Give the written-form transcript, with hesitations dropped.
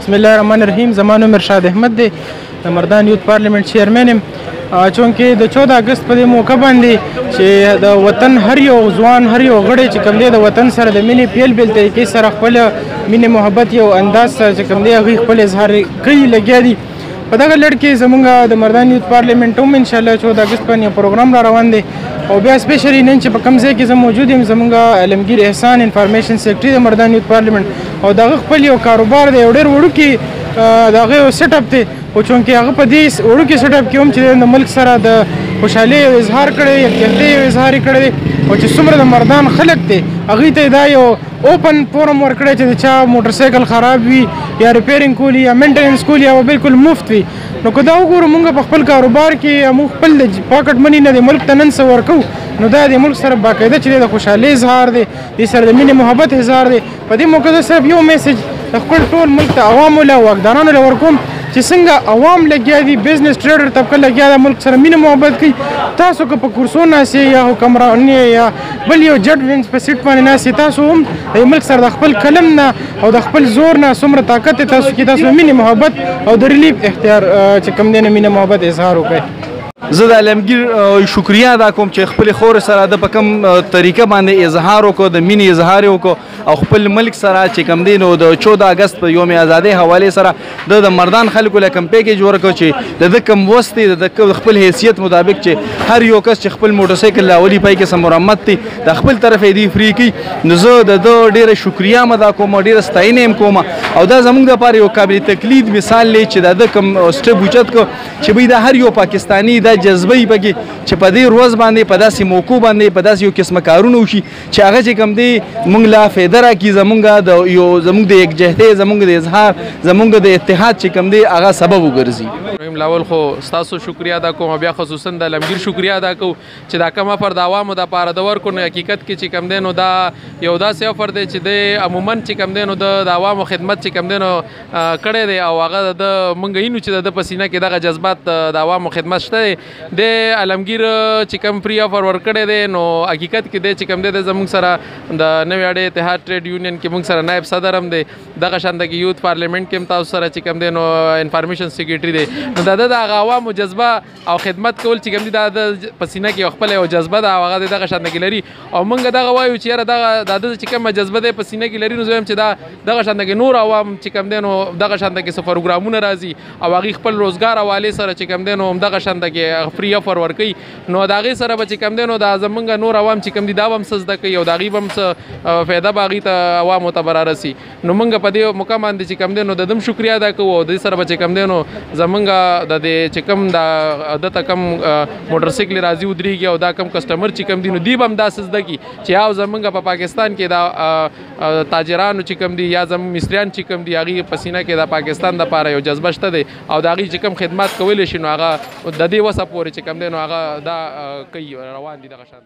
بسم الله الرحمن الرحیم. زما نوم ارشاد احمد دی، د مردان یوت پارلیمنت چیرمن یم. چونکې د 14 اګست په دې موقع باندې چې د وطن هر یو ځوان هر یو غړی چې کوم دی د وطن سره د مینې بیل بیل طریقې سره خپل مینې محبت یو انداز سره چې کوم دی هغوی خپل اظهار کوي لګیا دي. په دغه لړ کې زموږ د مردان یوت پارلیمنت هم انشاءالله 14 اګست باندې یو پروګرام را روان دی او بیا سپیشلی نن چې په کوم ځای کې زه موجود یم زموږ علمګیر احسان انفارمیشن سیکرټري د مردان یوت پارلیمنت او دغه خپل یو کاروبار دی، یو ډېر وړوکی د هغه یو سیټ اپ دی خو چونکې هغه په دې وړوکي سیټ اپ کې هم چې د ملک سره د خوشحالۍ یو اظهار کړی دی، یکجهتۍ یو اظهار یې کړی دی او چې څومره د مردان خلک دی هغوی ته دا یو اوپن فورم ورکړی چې د چا موټر سایکل خراب وي یا ریپیرینګ کولی یا مینټیننس کولی یا بالکل مفت وي. نو که دا وګورو موږ په خپل کاروبار کې موږ خپل د پاکټ منی نه د ملک ته نن څه ورکوو نو دا د ملک سره باقاعده چې د خوشحالۍ اظهار دی، د سره د مینې محبت اظهار دی. په دې موقع زه صرف یو میسج د خپل ټول ملک ته عوامو له واکدارانو له ورکوم چې څنګه عوام لګیا دي، بزنس ټریډر طبقه لګیا ده ملک سره مینه محبت کوي. تاسو که په کرسو ناست یا حکمران یا بل یو جج وینس په سیټ باندې ناست تاسو هم د ملک سره د خپل قلم نه او د خپل زور نه څومره طاقت تاسو کې تاسو مینه محبت او د ریلیف اختیار چې کوم دی نه مینه محبت اظهار وکړئ. زه د علمګیر شکریه ادا کوم چې خپل خور سره د په کوم طریقه باندې اظهار وکړو، د مینې اظهار وکړو او خپل ملک سره چې کوم دی نو د 14 اګست په یوم ازادۍ حوالې سره د مردان خلکو له کوم پیکیج ورکړو چې د کوم وست دی د خپل حیثیت مطابق چې هر یو کس چې خپل موټر سایکل لاولي پای کې سم مرمت دی د خپل طرف دی فری کی. نو زه د ډیره شکریه ادا کوم، ډیره ستاینه هم کوم او دا زموږ لپاره یو قابل تقلید مثال دی چې د کوم سټپ اوچت کو چې به د هر یو پاکستانی د جذبه پکې چې په دې روز باندې په داسې موقع باندې په داسې یو قسمه کارونه وشي چې هغه چې کوم دی موږ لا فایده راکړي زموږ د یکجهتۍ زموږ د اظهار زموږ د اتحاد چې کوم دی هغه سبب وګرځي. لاول خو ستاسو شکریه ادا کوم، بیا خصوصا د علمګیر شکریه ادا کوم چې دا کوم افر د عوامو دپاره د ورکړو نو حقیقت کې چې کوم دی نو دا یو داسې افر دی چې دی عموما چې کوم دی نو د عوامو خدمت چې کوم دی نو کړی دی او هغه د موږ وینو چې د په سینه کې دغه جذبات د عوامو خدمت شته دی. د علمګیر چې کوم فری افر ورکړی دی نو حقیقت کې دی چې کوم دی زموږ سره د نوې اډې اتحاد ټریډ یونین کې موږ سره نایب صدر هم دی، دغه شان د یوت پارلیمنت کې هم تاسو سره چې کوم دی نو انفارمیشن سیکرټري دی. نو دا د هغه عوامو جذبه او خدمت کول چې کوم دی دا د په سینه کې خپل یو جذبه ده او هغه دغه شان کې لري او موږ دغه وایو چې یاره دغه د چې کومه جذبه دی په سینه کې لري نو زه وایم چې دا دغه شان کې نور عوام چې کوم دی نو دغه شان کې څه پروګرامونه راځي او هغوی خپل روزګار حوالې سره چې کوم دی نو همدغه شان کې فری افر ورکوي نو د هغې سره به چې کوم دی نو دا زموږ نور عوام چې کوم دي دا به هم څه زده کوي او د هغوی به هم څه فایده به هغوی ته عوامو ته به رارسي. نو موږ په دې موقع باندې چې کوم دی نو د ده هم شکریه ادا کوو او د دې سره به چې کوم دی نو زموږ د دې چې کوم دته کوم موټر سایکل راځي ودرېږي او دا کوم کسټمر چې کوم دي نو دوی به هم داسې زده کړي چې او زموږ په پاکستان کې دا تاجرانو چې کوم دي یا زموږ مصریان چې کوم دي هغوی په سینه کې د پاکستان دپاره یو جذبه شته دی او د هغوی چې کوم خدمات کولی شي نو هغه د دې وسه پورې چې کوم دی نو هغه دا کوي روان دي دغه شان